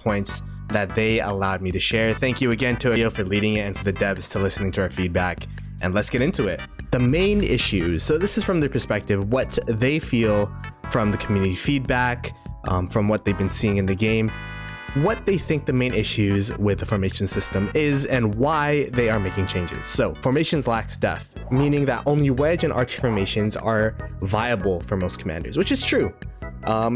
points that they allowed me to share. Thank you again to Ayo for leading it and for the devs to listening to our feedback. And let's get into it. The main issues. So this is from their perspective, what they feel from the community feedback, from what they've been seeing in the game, what they think the main issues with the formation system is, and why they are making changes. So formations lacks depth, meaning that only wedge and arch formations are viable for most commanders, which is true.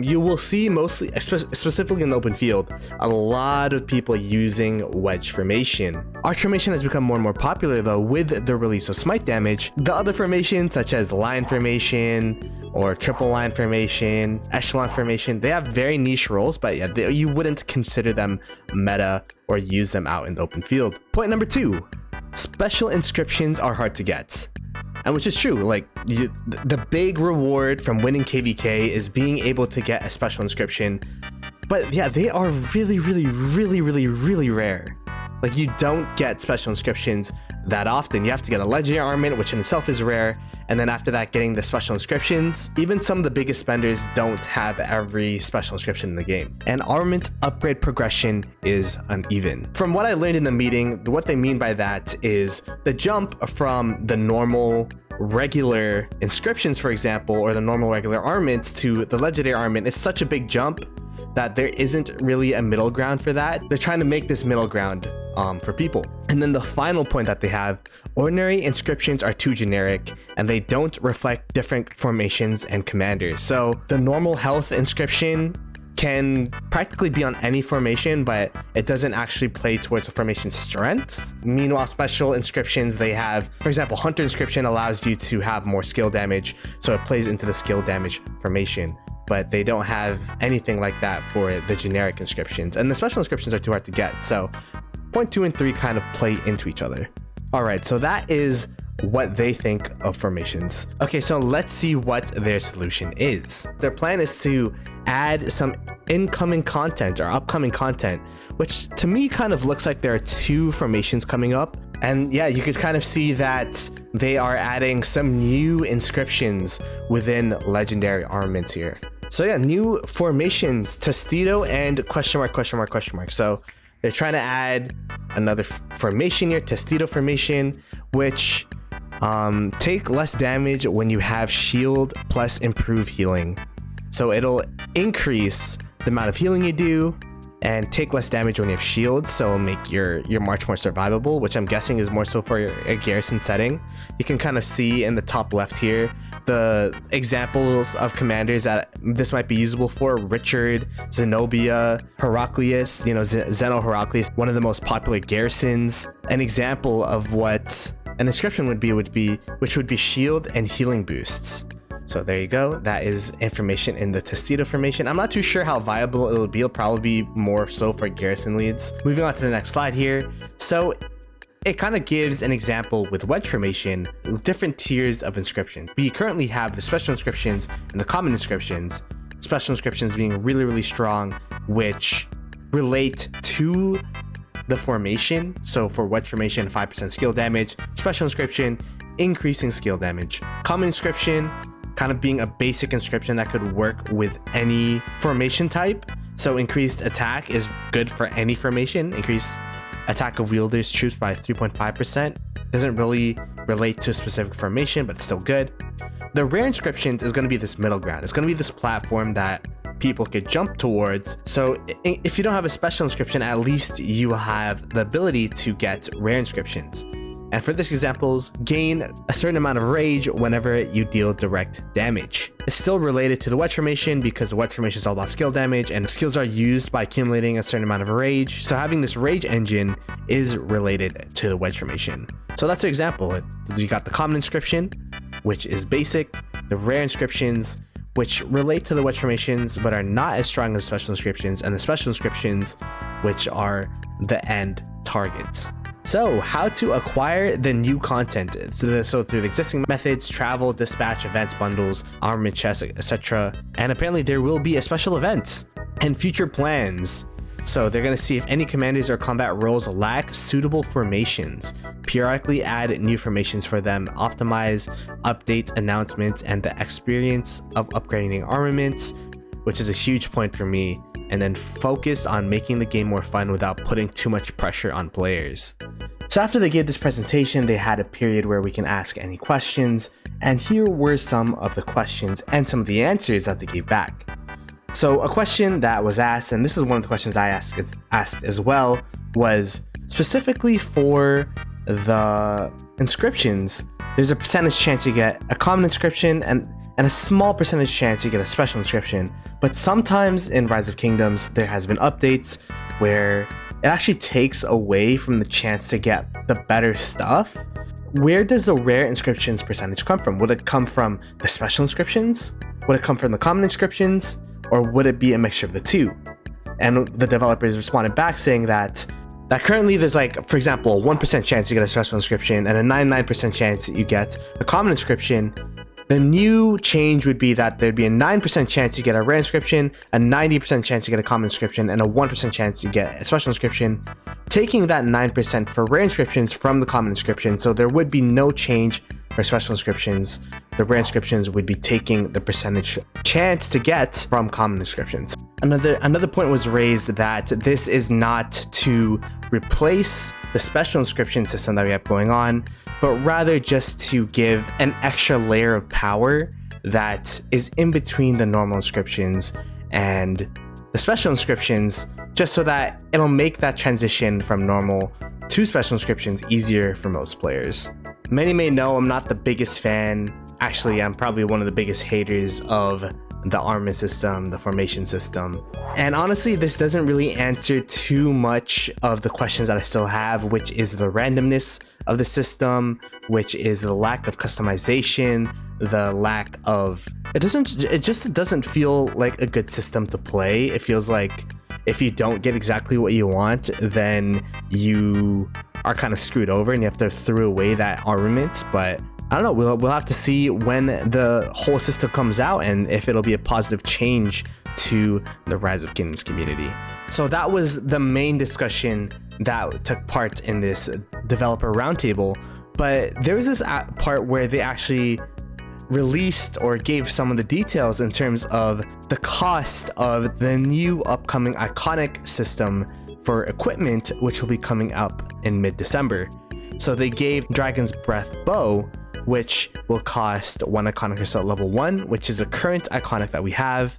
You will see mostly, specifically in the open field, a lot of people using wedge formation. Arch formation has become more and more popular though with the release of smite damage. The other formations such as line formation or triple line formation, echelon formation, they have very niche roles, but yeah, you wouldn't consider them meta or use them out in the open field. Point number 2, special inscriptions are hard to get. And which is true, like the big reward from winning KVK is being able to get a special inscription. But yeah, they are really rare. Like you don't get special inscriptions that often. You have to get a legendary armament, which in itself is rare. And then after that, getting the special inscriptions. Even some of the biggest spenders don't have every special inscription in the game. And armament upgrade progression is uneven. From what I learned in the meeting, what they mean by that is the jump from the normal regular inscriptions, for example, or the normal regular armaments to the legendary armament, it's such a big jump that there isn't really a middle ground for that. They're trying to make this middle ground for people. And then the final point that they have, ordinary inscriptions are too generic and they don't reflect different formations and commanders. So the normal health inscription can practically be on any formation, but it doesn't actually play towards a formation's strengths. Meanwhile, special inscriptions, they have, for example, hunter inscription allows you to have more skill damage, so it plays into the skill damage formation. But they don't have anything like that for the generic inscriptions, and the special inscriptions are too hard to get. So point 2 and 3 kind of play into each other. All right, so that is what they think of formations. Okay, so let's see what their solution is. Their plan is to add some incoming content or upcoming content, which to me kind of looks like there are 2 formations coming up. And yeah, you could kind of see that they are adding some new inscriptions within legendary armaments here. So yeah, new formations, Testito and question mark. So they're trying to add another formation here, Testito formation, which take less damage when you have shield plus improve healing. So it'll increase the amount of healing you do and take less damage when you have shields, so it'll make your march more survivable, which I'm guessing is more so for a garrison setting. You can kind of see in the top left here the examples of commanders that this might be usable for: Richard, Zenobia, Heraclius, Zeno Heraclius, one of the most popular garrisons. An example of what an inscription would be which would be shield and healing boosts. So there you go. That is information in the Testito formation. I'm not too sure how viable it'll be. It'll probably be more so for garrison leads. Moving on to the next slide here. So it kind of gives an example with wedge formation, different tiers of inscriptions. We currently have the special inscriptions and the common inscriptions. Special inscriptions being really strong, which relate to the formation. So for wedge formation, 5% skill damage. Special inscription, increasing skill damage. Common inscription, kind of being a basic inscription that could work with any formation type. So increased attack is good for any formation. Increased attack of wielders troops by 3.5%. Doesn't really relate to a specific formation, but it's still good. The rare inscriptions is going to be this middle ground. It's going to be this platform that people could jump towards. So if you don't have a special inscription, at least you will have the ability to get rare inscriptions. And for this examples, gain a certain amount of rage whenever you deal direct damage. It's still related to the wedge formation because the wedge formation is all about skill damage, and skills are used by accumulating a certain amount of rage. So having this rage engine is related to the wedge formation. So that's an example. You got the common inscription, which is basic, the rare inscriptions, which relate to the wedge formations but are not as strong as special inscriptions, and the special inscriptions, which are the end targets. So how to acquire the new content. So through the existing methods, travel, dispatch, events, bundles, armament chests, etc. And apparently there will be a special event and future plans. So they're going to see if any commanders or combat roles lack suitable formations, periodically add new formations for them, optimize, update announcements, and the experience of upgrading armaments, which is a huge point for me. and then focus on making the game more fun without putting too much pressure on players. So after they gave this presentation, they had a period where we can ask any questions, and here were some of the questions and some of the answers that they gave back. So a question that was asked, and this is one of the questions I asked as well, was specifically for the inscriptions. There's a percentage chance you get a common inscription and a small percentage chance you get a special inscription. But sometimes in Rise of Kingdoms, there has been updates where it actually takes away from the chance to get the better stuff. Where does the rare inscriptions percentage come from? Would it come from the special inscriptions? Would it come from the common inscriptions? Or would it be a mixture of the two? And the developers responded back saying that currently there's like, for example, a 1% chance you get a special inscription and a 99% chance you get a common inscription. The new change would be that there'd be a 9% chance you get a rare inscription, a 90% chance you get a common inscription, and a 1% chance you get a special inscription, taking that 9% for rare inscriptions from the common inscription. So there would be no change for special inscriptions. The rare inscriptions would be taking the percentage chance to get from common inscriptions. Another point was raised that this is not to replace the special inscription system that we have going on, but rather just to give an extra layer of power that is in between the normal inscriptions and the special inscriptions, just so that it'll make that transition from normal to special inscriptions easier for most players. Many may know I'm not the biggest fan. Actually, I'm probably one of the biggest haters of the armament system, the formation system. And honestly, this doesn't really answer too much of the questions that I still have, which is the randomness of the system, which is the lack of customization, the lack of... It just doesn't feel like a good system to play. It feels like if you don't get exactly what you want, then you are kind of screwed over and you have to throw away that armament. But I don't know, we'll have to see when the whole system comes out and if it'll be a positive change to the Rise of Kingdoms community. So that was the main discussion that took part in this developer roundtable. But there was this part where they actually released or gave some of the details in terms of the cost of the new upcoming iconic system for equipment, which will be coming up in mid-December. So they gave Dragon's Breath Bow, which will cost 1 iconic crystal at level 1, which is a current iconic that we have.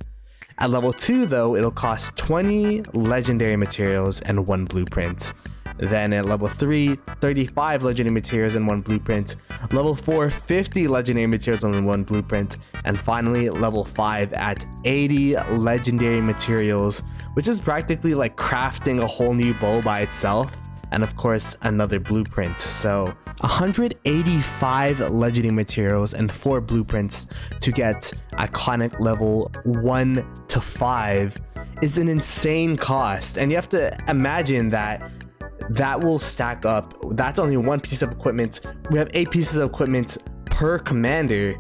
At level 2 though, it'll cost 20 legendary materials and 1 blueprint. Then at level 3, 35 legendary materials and 1 blueprint. Level 4, 50 legendary materials and 1 blueprint. And finally, level 5 at 80 legendary materials, which is practically like crafting a whole new bow by itself. And of course, another blueprint. So 185 legendary materials and 4 blueprints to get iconic level 1 to 5 is an insane cost. And you have to imagine that will stack up. That's only 1 piece of equipment. We have 8 pieces of equipment per commander.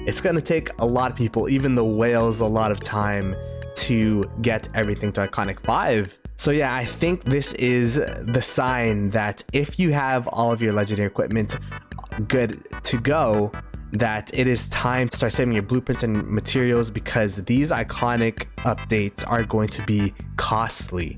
It's gonna take a lot of people, even the whales, a lot of time to get everything to iconic 5. So yeah, I think this is the sign that if you have all of your legendary equipment good to go, that it is time to start saving your blueprints and materials, because these iconic updates are going to be costly.